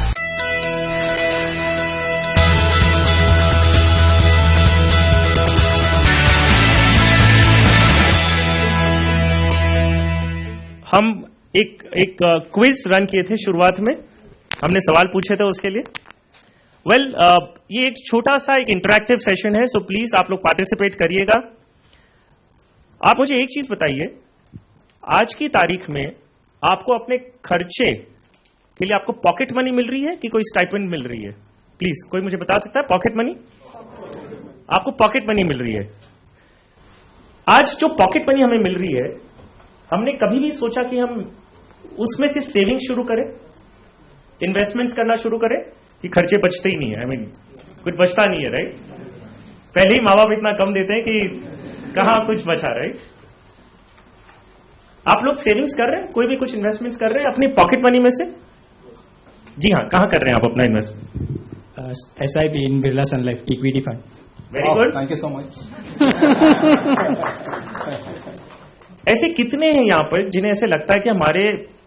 हम एक क्विज रन किए थे शुरुआत में, हमने सवाल पूछे थे उसके लिए। ये एक छोटा सा एक इंटरैक्टिव सेशन है, सो प्लीज आप लोग पार्टिसिपेट करिएगा। आप मुझे एक चीज बताइए, आज की तारीख में आपको अपने खर्चे के लिए आपको पॉकेट मनी मिल रही है कि कोई स्टाइपेंड मिल रही है? प्लीज कोई मुझे बता सकता है? पॉकेट मनी, आपको पॉकेट मनी मिल रही है। आज जो पॉकेट मनी हमें मिल रही है, हमने कभी भी सोचा कि हम उसमें से सेविंग शुरू करें, इन्वेस्टमेंट्स करना शुरू करें, कि खर्चे बचते ही नहीं है? I mean, कुछ बचता नहीं है, राइट? पहले ही माँ बाप इतना कम देते हैं कि कहां कुछ बचा, राइट? आप लोग सेविंग्स कर रहे हैं, कोई भी कुछ इन्वेस्टमेंट्स कर रहे हैं अपनी पॉकेट मनी में से? जी हाँ, कहां कर रहे हैं आप अपना investment? SIP in Birla Sun Life equity fund. Very good, thank you so much. ऐसे कितने हैं यहां पर जिन्हें ऐसे लगता है कि हमारे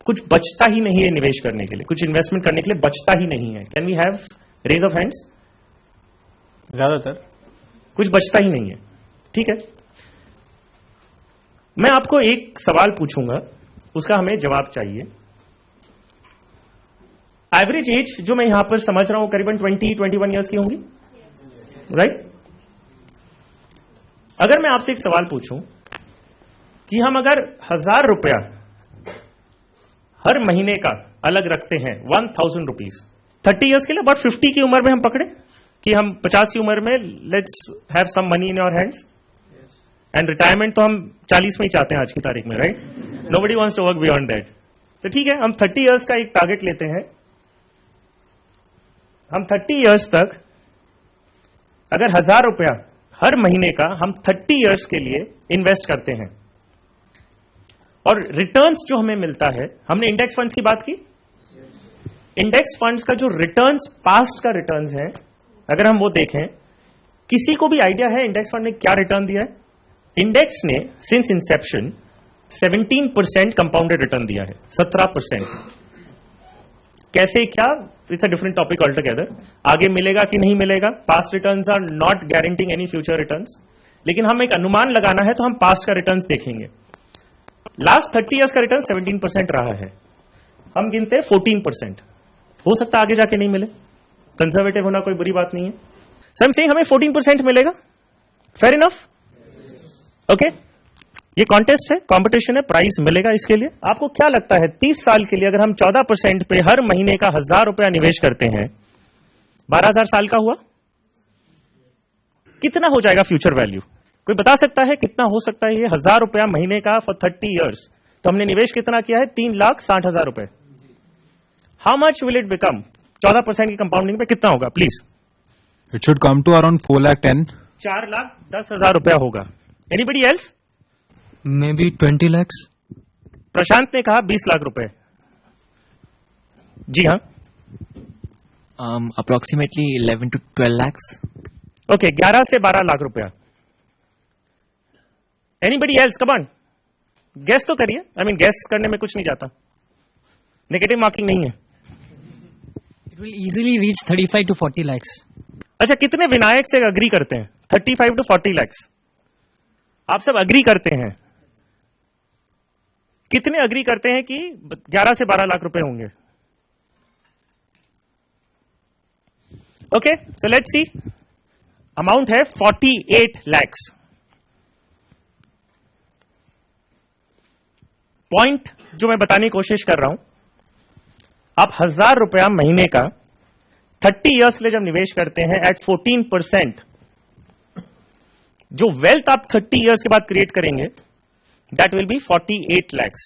कुछ बचता ही नहीं है निवेश करने के लिए, कुछ इन्वेस्टमेंट करने के लिए बचता ही नहीं है? Can we have raise of hands? ज्यादातर कुछ बचता ही नहीं है, ठीक है। मैं आपको एक सवाल पूछूंगा, उसका हमें जवाब चाहिए। एवरेज एज जो मैं यहां पर समझ रहा हूं करीबन 20-21 ईयर्स की होंगी, राइट? अगर मैं आपसे एक सवाल पूछूं कि हम अगर 1000 रुपया हर महीने का अलग रखते हैं, 1000 रुपीज 30 ईयर्स के लिए, अबाउट 50 की उम्र में हम पकड़े कि हम 50 की उम्र में let's have some money in your hands, and retirement तो हम 40 में ही चाहते हैं आज की तारीख में, right? Nobody wants to work beyond that. तो ठीक है, हम 30 ईयर्स का एक टारगेट लेते हैं। हम 30 ईयर्स तक अगर 1000 रुपया हर महीने का हम 30 ईयर्स के लिए इन्वेस्ट करते हैं, और रिटर्न्स जो हमें मिलता है, हमने इंडेक्स फंड्स की बात की, इंडेक्स फंड्स का जो रिटर्न्स पास्ट का रिटर्न्स है, अगर हम वो देखें, किसी को भी आइडिया है इंडेक्स फंड ने क्या रिटर्न दिया है? इंडेक्स ने सिंस इंसेप्शन 17% कंपाउंडेड रिटर्न दिया है, 17%। कैसे, क्या? It's a different topic all together. आगे मिलेगा कि नहीं मिलेगा, past returns are not guaranteeing any future returns, लेकिन हम एक अनुमान लगाना है तो हम पास्ट का रिटर्न्स देखेंगे। लास्ट 30 ईयर्स का रिटर्न 17% रहा है, हम गिनते हैं 14%। हो सकता है आगे जाके नहीं मिले, कंजर्वेटिव होना कोई बुरी बात नहीं है। सो हम सेइंग हमें 14% मिलेगा, फेयर इनफ, ओके? ये कॉन्टेस्ट है, कंपटीशन है, प्राइस मिलेगा इसके लिए। आपको क्या लगता है 30 साल के लिए अगर हम 14% पे हर महीने का 1000 रुपया निवेश करते हैं, 12,000 साल का हुआ, कितना हो जाएगा फ्यूचर वैल्यू? कोई बता सकता है कितना हो सकता है ये 1000 रुपया महीने का फॉर 30 इयर्स? तो हमने निवेश कितना किया है? 3,60,000 रुपए। How much will it become? 14% की कंपाउंडिंग पे कितना होगा please? It should come to around 4,10,000. 4,10,000 रुपया होगा। Anybody else? Maybe 20 lakhs. प्रशांत ने कहा 20 लाख रुपए। जी हाँ, Approximately 11 to 12 lakhs. ओके, 11 से 12 लाख रुपया। Anybody else? Come on, guess तो करिए। आई मीन गेस करने में कुछ नहीं जाता, नेगेटिव मार्किंग नहीं है। It will easily reach 35 to 40 lakhs. अच्छा, कितने विनायक से अग्री करते हैं? 35 to 40 lakhs। आप सब अग्री करते हैं? कितने अग्री करते हैं कि 11 से 12 लाख रुपए होंगे? Okay, so let's see. Amount है 48 lakhs। पॉइंट जो मैं बताने की कोशिश कर रहा हूं, आप 1000 रुपया महीने का 30 इयर्स ले जब निवेश करते हैं एट 14%, जो वेल्थ आप 30 इयर्स के बाद क्रिएट करेंगे दैट विल बी 48 lakhs।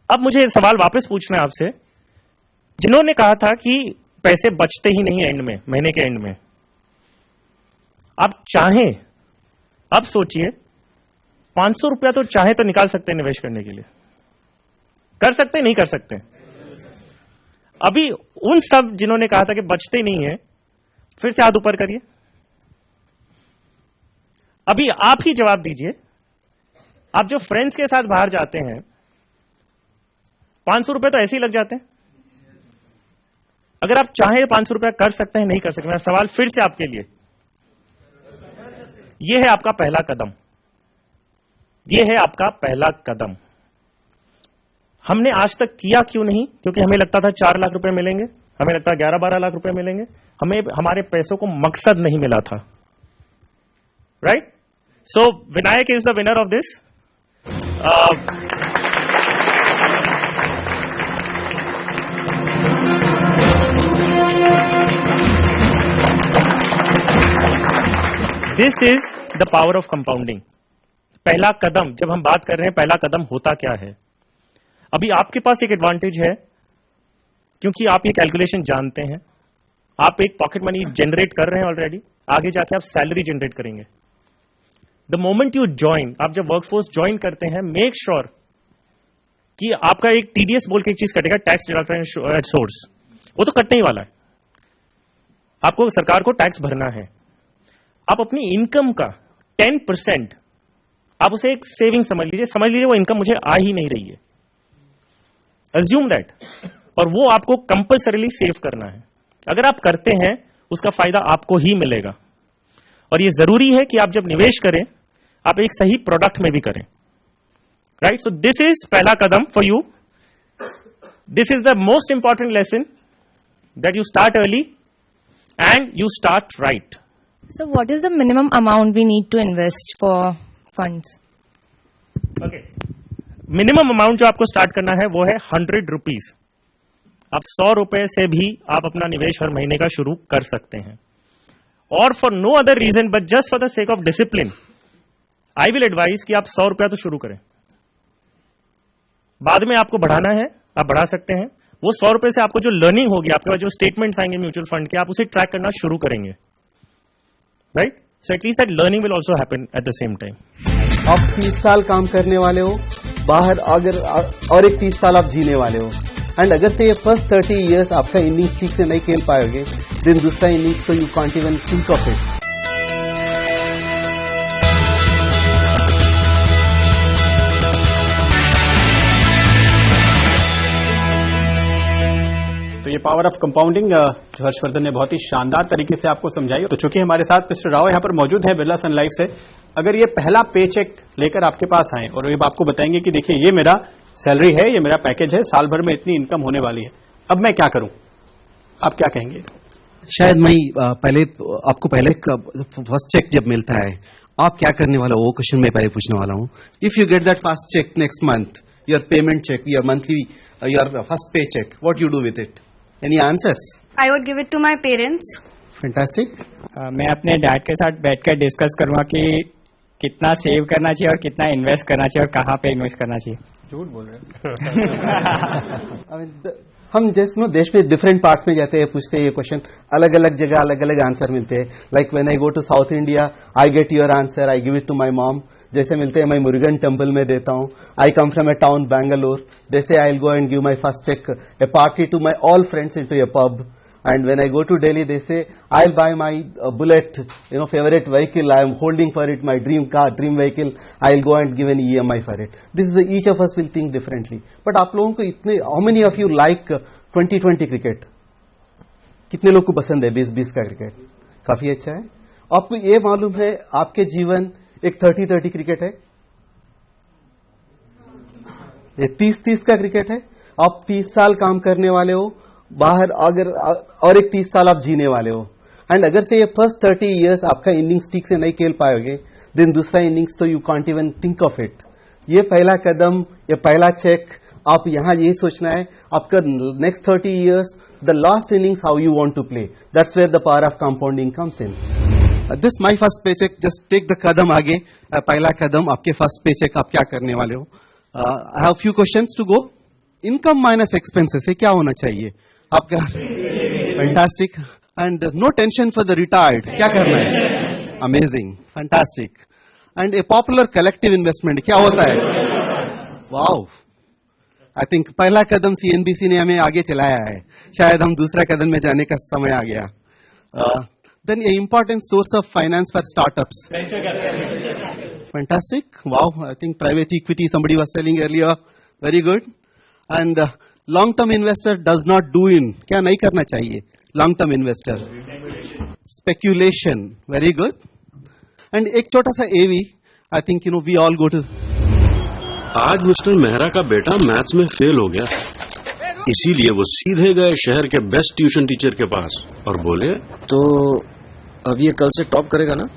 अब मुझे सवाल वापस पूछना है आपसे, जिन्होंने कहा था कि पैसे बचते ही नहीं एंड में, महीने के एंड में, आप चाहें, अब सोचिए 500 रुपया तो चाहे तो निकाल सकते हैं निवेश करने के लिए। कर सकते नहीं कर सकते? अभी उन सब जिन्होंने कहा था कि बचते नहीं है, फिर से हाथ ऊपर करिए। अभी आप ही जवाब दीजिए। आप जो फ्रेंड्स के साथ बाहर जाते हैं, 500 रुपए तो ऐसे ही लग जाते हैं। अगर आप चाहें 500 रुपया कर सकते हैं, नहीं कर सकते? सवाल फिर से आपके लिए, यह है आपका पहला कदम, यह है आपका पहला कदम। हमने आज तक किया क्यों नहीं? क्योंकि हमें लगता था 4 लाख रुपए मिलेंगे, हमें लगता है 11-12 लाख रुपए मिलेंगे, हमें हमारे पैसों को मकसद नहीं मिला था। Right? So Vinayak is the winner of this. This is the power of compounding. पहला कदम, जब हम बात कर रहे हैं पहला कदम होता क्या है, अभी आपके पास एक एडवांटेज है क्योंकि आप ये कैलकुलेशन जानते हैं, आप एक पॉकेट मनी जनरेट कर रहे हैं ऑलरेडी, आगे जाके आप सैलरी जनरेट करेंगे। द मोमेंट यू ज्वाइन, आप जब वर्कफोर्स ज्वाइन करते हैं, मेक श्योर कि आपका एक टीडीएस बोल के एक चीज कटेगा, टैक्स डिडक्शन एट सोर्स, वो तो कटने ही वाला है। आपको सरकार को टैक्स भरना है। आप अपनी इनकम का 10% आप उसे एक सेविंग समझ लीजिए वो इनकम मुझे आ ही नहीं रही है, अज्यूम दैट, और वो आपको कंपल्सरीली सेव करना है। अगर आप करते हैं उसका फायदा आपको ही मिलेगा, और ये जरूरी है कि आप जब निवेश करें आप एक सही प्रोडक्ट में भी करें। राइट? सो दिस इज पहला कदम for you. This is the most important lesson, that you start early and you start right. So what is the minimum amount we need to invest for funds? Okay. Minimum amount जो आपको start करना है वो है 100 rupees. आप 100 रुपए से भी आप अपना निवेश हर महीने का शुरू कर सकते हैं, और for no other reason but just for the sake of discipline I will advise कि आप 100 रुपया तो शुरू करें। बाद में आपको बढ़ाना है, आप बढ़ा सकते हैं। वो 100 रुपए से आपको जो लर्निंग होगी, आपके पास जो स्टेटमेंट्स आएंगे म्यूचुअल फंड के, आप उसे ट्रैक करना शुरू करेंगे। Right? So at least that learning will also happen at the same time. आप 30 साल काम करने वाले हो बाहर, अगर और एक 30 साल आप जीने वाले हो, एंड अगर से ये फर्स्ट 30 इयर्स आपका इनिंग्स ठीक से नहीं खेल पाओगे, देन दूसरा इनिंग्स तो you can't even think of it. तो ये पावर ऑफ कंपाउंडिंग जो हर्षवर्धन ने बहुत ही शानदार तरीके से आपको समझाई। तो चूंकि हमारे साथ मिस्टर राव यहाँ पर मौजूद है बिरला सन लाइफ से, अगर ये पहला पे चेक लेकर आपके पास आए और ये आपको बताएंगे कि देखिए ये मेरा सैलरी है, ये मेरा पैकेज है, साल भर में इतनी इनकम होने वाली है, अब मैं क्या करूं, आप क्या कहेंगे? शायद मैं पहले आपको फर्स्ट चेक जब मिलता है आप क्या करने वाला हो वो क्वेश्चन मैं पहले पूछने वाला हूँ. If you get that first cheque next month, your payment cheque, your monthly, your first पे cheque, what you do with it? Any answers? I would give it to my parents. Fantastic. मैं अपने dad के साथ बैठकर discuss करूंगा कि कितना save करना चाहिए और कितना इन्वेस्ट करना चाहिए और कहाँ पे इन्वेस्ट करना चाहिए. झूठ बोल रहे हैं. हम जैसे नो देश में डिफरेंट पार्ट्स में जाते हैं, पूछते हैं ये क्वेश्चन, अलग अलग जगह अलग अलग आंसर मिलते हैं. Like when I go to South India, I get your answer, I give it to my mom. जैसे मिलते हैं मैं मुरुगन टेम्पल में देता हूँ. I come from a town Bangalore, जैसे I will go and give my first cheque a party to my all friends into a pub. And when I go to Delhi, they say, I'll buy my bullet, favorite vehicle. I am holding for it my dream car, dream vehicle. I'll go and give an EMI for it. This is each of us will think differently. But आप लोगों को इतने, how many of you like 2020 cricket? कितने लोग को पसंद है 20-20 का क्रिकेट? काफी अच्छा है. आपको ये मालूम है आपके जीवन एक 30-30 क्रिकेट है, ये 30-30 का क्रिकेट है. आप 30 साल काम करने वाले हो बाहर, अगर और एक 30 साल आप जीने वाले हो. एंड अगर से ये फर्स्ट 30 इयर्स आपका इनिंग्स ठीक से नहीं खेल पाओगे, देन दूसरा इनिंग्स तो you can't even think of it. ये पहला कदम, ये पहला चेक, आप यहां यही सोचना है आपका next 30 years, the last innings how you want to play. That's where the power of compounding comes in. This my first पे चेक, जस्ट टेक द कदम आगे. पहला कदम आपके फर्स्ट पे चेक, आप क्या करने वाले हो. I have few questions to go. Income minus expenses क्या होना चाहिए आपका? Fantastic. And no tension for the retired, क्या करना है? Amazing, fantastic. And a popular collective investment क्या होता है? वाओ. आई थिंक पहला कदम सीएनबीसी ने हमें आगे चलाया है, शायद हम दूसरा कदम में जाने का समय आ गया. Then a important source of finance for startups. Fantastic. Wow. I think private equity somebody was selling earlier. Very good. And long term investor does not do in, क्या नहीं करना चाहिए long term investor? Speculation. Very good. And एक छोटा सा AV, I think we all go to. आज mister Mehra का बेटा मैथ्स में फेल हो गया, इसीलिए वो सीधे गए शहर के बेस्ट ट्यूशन टीचर के पास और बोले, तो अब ये कल से टॉप करेगा ना?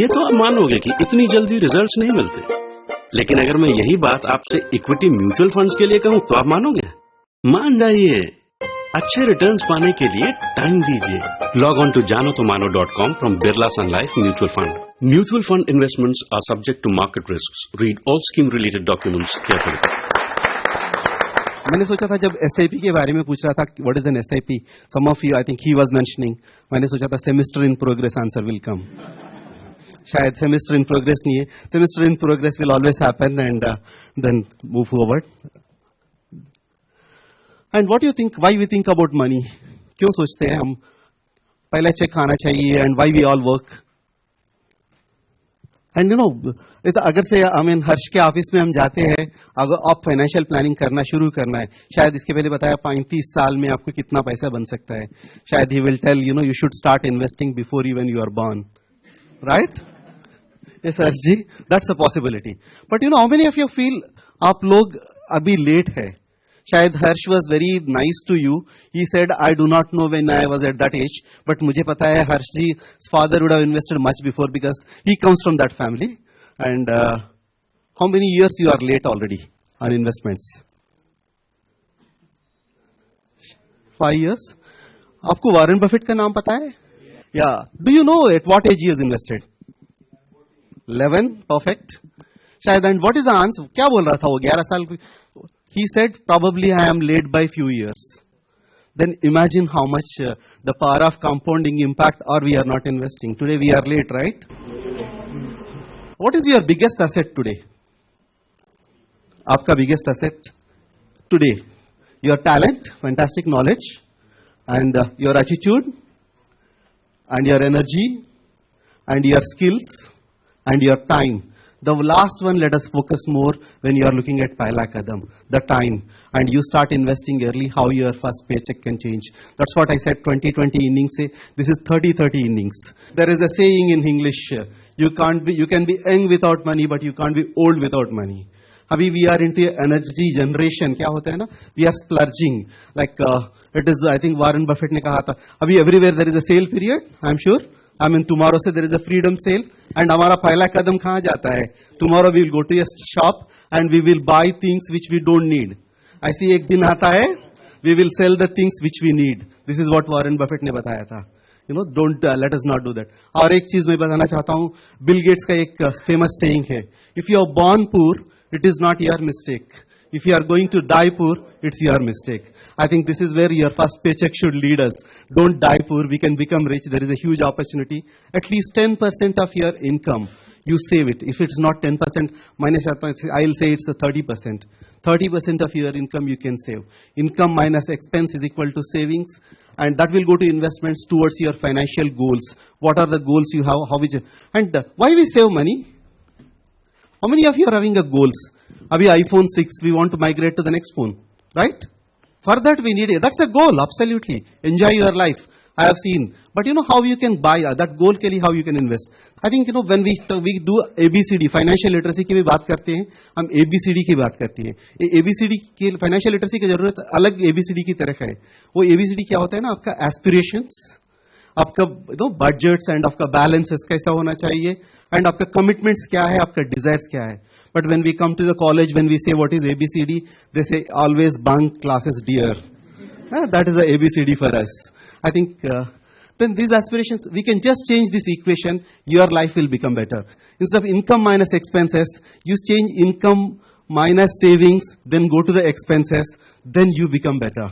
ये तो आप मानोगे कि इतनी जल्दी रिजल्ट्स नहीं मिलते, लेकिन अगर मैं यही बात आपसे इक्विटी म्यूचुअल फंड्स के लिए कहूं तो आप मानोगे? मान जाइए. अच्छे रिटर्न्स पाने के लिए टाइम दीजिए. Log on to janotomano.com from Birla Sun Life Mutual Fund. Mutual fund investments are subject to market risks. Read all scheme related documents carefully. मैंने सोचा था जब SIP के बारे में पूछ रहा था, what is an SIP, some of you I think he was mentioning, मैंने सोचा था semester in progress answer will come. शायद सेमेस्टर इन प्रोग्रेस नहीं है. Semester in progress will always happen and then move forward. And what you think, why we think about money? क्यों सोचते हैं हम पहला चेक आना चाहिए, and why we all work? And अगर से हर्ष के ऑफिस में हम जाते हैं, अगर आप फाइनेंशियल प्लानिंग करना शुरू करना है, शायद इसके पहले बताया 35 साल में आपको कितना पैसा बन सकता है. शायद he will tell you should start investing before even you are born. Right? Yes, Harshji, that's a possibility. But how many of you feel आप लोग अभी लेट है? शायद हर्ष was very nice to you. He said, I do not know when I was at that age. But मुझे पता है हर्ष जी father would have invested much before because he comes from that family. And how many years you are late already on investments? 5 years. आपको Warren Buffett का नाम पता है? Yeah. Do you know at what age he has invested? 11. Perfect. शायद. And what is the answer? क्या बोल रहा था वो 11 साल? He said probably I am late by few years. Then imagine how much the power of compounding impact, or we are not investing. Today we are late, right? What is your biggest asset today? आपका biggest asset today? Your talent, fantastic knowledge, and your attitude, and your energy, and your skills, and your time. The last one, let us focus more when you are looking at Pehla Kadam, the time. And you start investing early, how your first paycheck can change. That's what I said, 2020 innings, this is 30-30 innings. There is a saying in English, you can be young without money, but you can't be old without money. अभी we are into energy generation, क्या होता है ना, we are splurging like it is, I think Warren Buffett ने कहा था, अभी everywhere there is a sale period, I am sure, I mean tomorrow से there is a freedom sale, and हमारा पहला कदम कहाँ जाता है, tomorrow we will go to a shop and we will buy things which we don't need. ऐसी एक दिन आता है, we will sell the things which we need. This is what Warren Buffett ने बताया था, you know, don't let us not do that. और एक चीज मैं बताना चाहता हूं, बिल गेट्स का एक फेमस सेइंग है, if you are born poor it is not your mistake, if you are going to die poor it's your mistake. I think this is where your first paycheck should lead us. Don't die poor, we can become rich, there is a huge opportunity. At least 10% of your income you save it. If it's not 10%, I'll say it's a 30%. 30% of your income you can save. Income minus expense is equal to savings, and that will go to investments towards your financial goals. What are the goals you have? And why we save money? How many of you are having a goals? Abhi iPhone 6, we want to migrate to the next phone, right? For that we need, that's a goal, absolutely. Enjoy your life, I have seen. But you know how you can buy that goal के लिए, how you can invest. I think, you know, when we do ABCD, financial literacy की भी बात करते हैं, हम ABCD की बात करते हैं. ABCD की financial literacy की जरूरत अलग ABCD की तरह है. वो ABCD क्या होता है ना, आपका aspirations, आपका बजट्स एंड आपका बैलेंसेस कैसा होना चाहिए, एंड आपका कमिटमेंट्स क्या है, आपका डिजायर्स क्या है. But when we come to the college, when we say what is ABCD, they say always bunk classes dear. That is the ABCD for us. I think then these aspirations, we can just change this equation, your life will become better. Instead of income minus expenses, you change income minus savings, then go to the expenses, then you become better.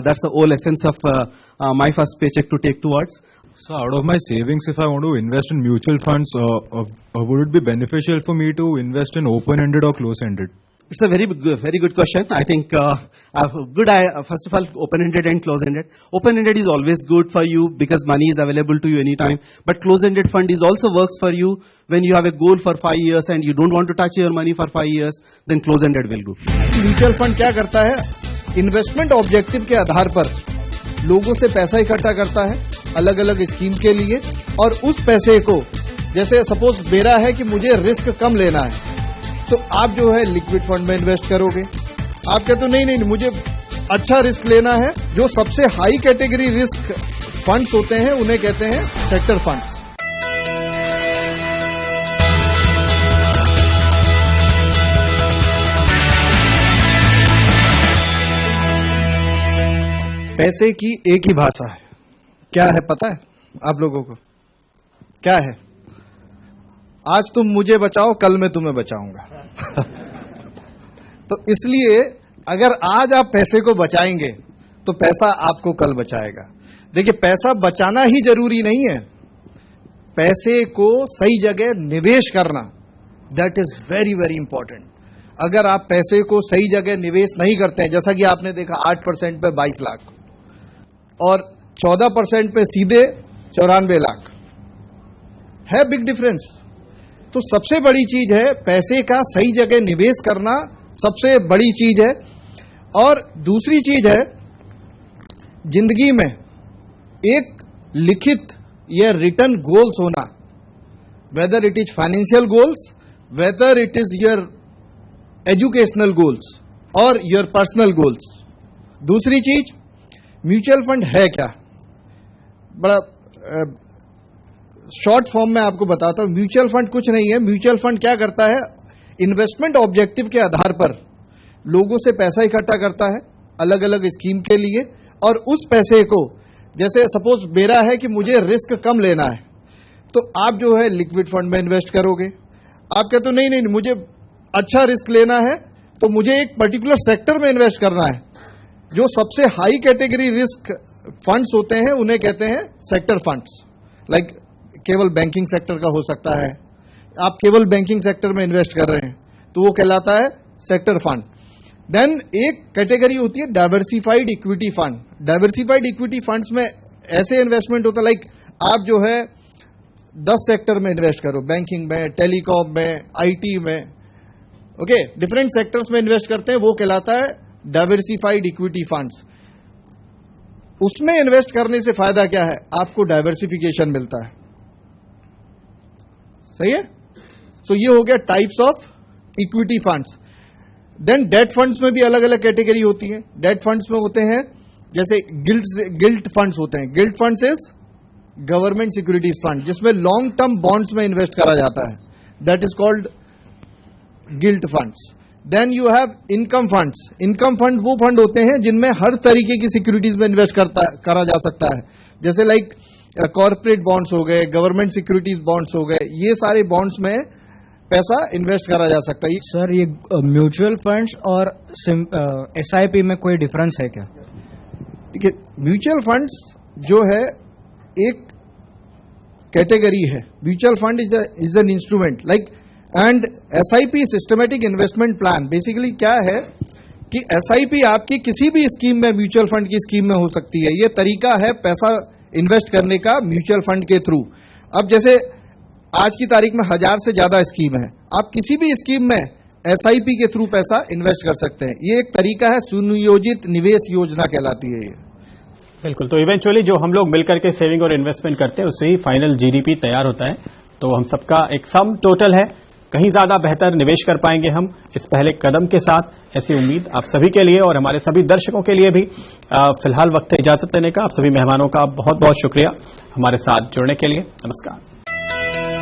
That's the whole essence of my first paycheck to take towards. So out of my savings, if I want to invest in mutual funds, would it be beneficial for me to invest in open-ended or close-ended? It's a very good question. I think first of all, open-ended and close-ended. Open-ended is always good for you because money is available to you anytime. But close-ended fund is also works for you when you have a goal for 5 years and you don't want to touch your money for 5 years. Then close-ended will go. Mutual fund क्या करता है, investment objective के आधार पर लोगों से पैसा इकट्ठा करता है अलग अलग स्कीम के लिए, और उस पैसे को, जैसे सपोज मेरा है कि मुझे रिस्क कम लेना है, तो आप जो है लिक्विड फंड में इन्वेस्ट करोगे. आप कहते हो नहीं, मुझे अच्छा रिस्क लेना है, जो सबसे हाई कैटेगरी रिस्क फंड्स होते हैं उन्हें कहते हैं सेक्टर फंड्स. पैसे की एक ही भाषा है, क्या है पता है आप लोगों को? क्या है? आज तुम मुझे बचाओ, कल मैं तुम्हें बचाऊंगा. तो इसलिए अगर आज आप पैसे को बचाएंगे तो पैसा आपको कल बचाएगा. देखिए, पैसा बचाना ही जरूरी नहीं है, पैसे को सही जगह निवेश करना, that is very very important. अगर आप पैसे को सही जगह निवेश नहीं करते हैं, जैसा कि आपने देखा 8% पे 22 लाख और 14% पे सीधे 94 लाख है, बिग डिफरेंस. तो सबसे बड़ी चीज है पैसे का सही जगह निवेश करना, सबसे बड़ी चीज है. और दूसरी चीज है जिंदगी में एक लिखित या रिटन गोल्स होना, whether it is financial goals, whether it is your educational goals और योर पर्सनल गोल्स. दूसरी चीज, म्यूचुअल फंड है क्या, बड़ा शॉर्ट फॉर्म में आपको बताता हूं. म्यूचुअल फंड कुछ नहीं है. म्यूचुअल फंड क्या करता है, इन्वेस्टमेंट ऑब्जेक्टिव के आधार पर लोगों से पैसा इकट्ठा करता है अलग अलग स्कीम के लिए, और उस पैसे को, जैसे सपोज मेरा है कि मुझे रिस्क कम लेना है, तो आप जो है लिक्विड फंड में इन्वेस्ट करोगे. आप कहते हो नहीं, मुझे अच्छा रिस्क लेना है, तो मुझे एक पर्टिकुलर सेक्टर में इन्वेस्ट करना है. जो सबसे हाई कैटेगरी रिस्क फंड्स होते हैं उन्हें कहते हैं सेक्टर फंड्स. लाइक केवल बैंकिंग सेक्टर का हो सकता है, आप केवल बैंकिंग सेक्टर में इन्वेस्ट कर रहे हैं तो वो कहलाता है सेक्टर फंड. देन एक कैटेगरी होती है diversified equity fund. Diversified equity funds में ऐसे इन्वेस्टमेंट होता है, लाइक आप जो है 10 सेक्टर में इन्वेस्ट करो, बैंकिंग में, टेलीकॉम में, आईटी में, ओके, डिफरेंट सेक्टर्स में इन्वेस्ट करते हैं, वो कहलाता है डाइवर्सिफाइड इक्विटी फंड्स. उसमें इन्वेस्ट करने से फायदा क्या है, आपको डाइवर्सिफिकेशन मिलता है. सही है. सो ये हो गया types of equity funds. Then debt funds में भी अलग अलग कैटेगरी होती है। डेट फंड्स में होते हैं जैसे गिल्ट फंड्स होते हैं। Gilt funds is government securities fund, जिसमें लॉन्ग टर्म बॉन्ड्स में इन्वेस्ट करा जाता है, that is called gilt funds. Then you have income funds. Income fund वो फंड होते हैं जिनमें हर तरीके की सिक्योरिटीज में इन्वेस्ट करा जा सकता है, जैसे लाइक कॉर्पोरेट बॉन्ड्स हो गए, गवर्नमेंट सिक्योरिटीज बॉन्ड्स हो गए, ये सारे बॉन्ड्स में पैसा इन्वेस्ट करा जा सकता है। सर ये म्यूचुअल फंड्स और SIP में कोई डिफरेंस है क्या? देखिए, म्यूचुअल फंड्स जो है एक कैटेगरी है। Mutual fund is an instrument like, and SIP systematic investment plan. Basically क्या है कि SIP आपकी किसी भी स्कीम में, म्यूचुअल फंड की स्कीम में हो सकती है। ये तरीका है पैसा इन्वेस्ट करने का म्यूचुअल फंड के थ्रू। अब जैसे आज की तारीख में 1000 से ज्यादा स्कीम है, आप किसी भी स्कीम में SIP के थ्रू पैसा इन्वेस्ट कर सकते हैं। ये एक तरीका है, सुनियोजित निवेश योजना कहलाती है ये। बिल्कुल। तो इवेंचुअली जो हम लोग मिलकर के सेविंग और इन्वेस्टमेंट करते हैं उससे ही फाइनल GDP तैयार होता है। तो हम सबका एक सम टोटल है, कहीं ज्यादा बेहतर निवेश कर पाएंगे हम इस पहले कदम के साथ, ऐसी उम्मीद आप सभी के लिए और हमारे सभी दर्शकों के लिए भी। फिलहाल वक्त है इजाजत लेने का। आप सभी मेहमानों का बहुत बहुत शुक्रिया हमारे साथ जुड़ने के लिए। नमस्कार।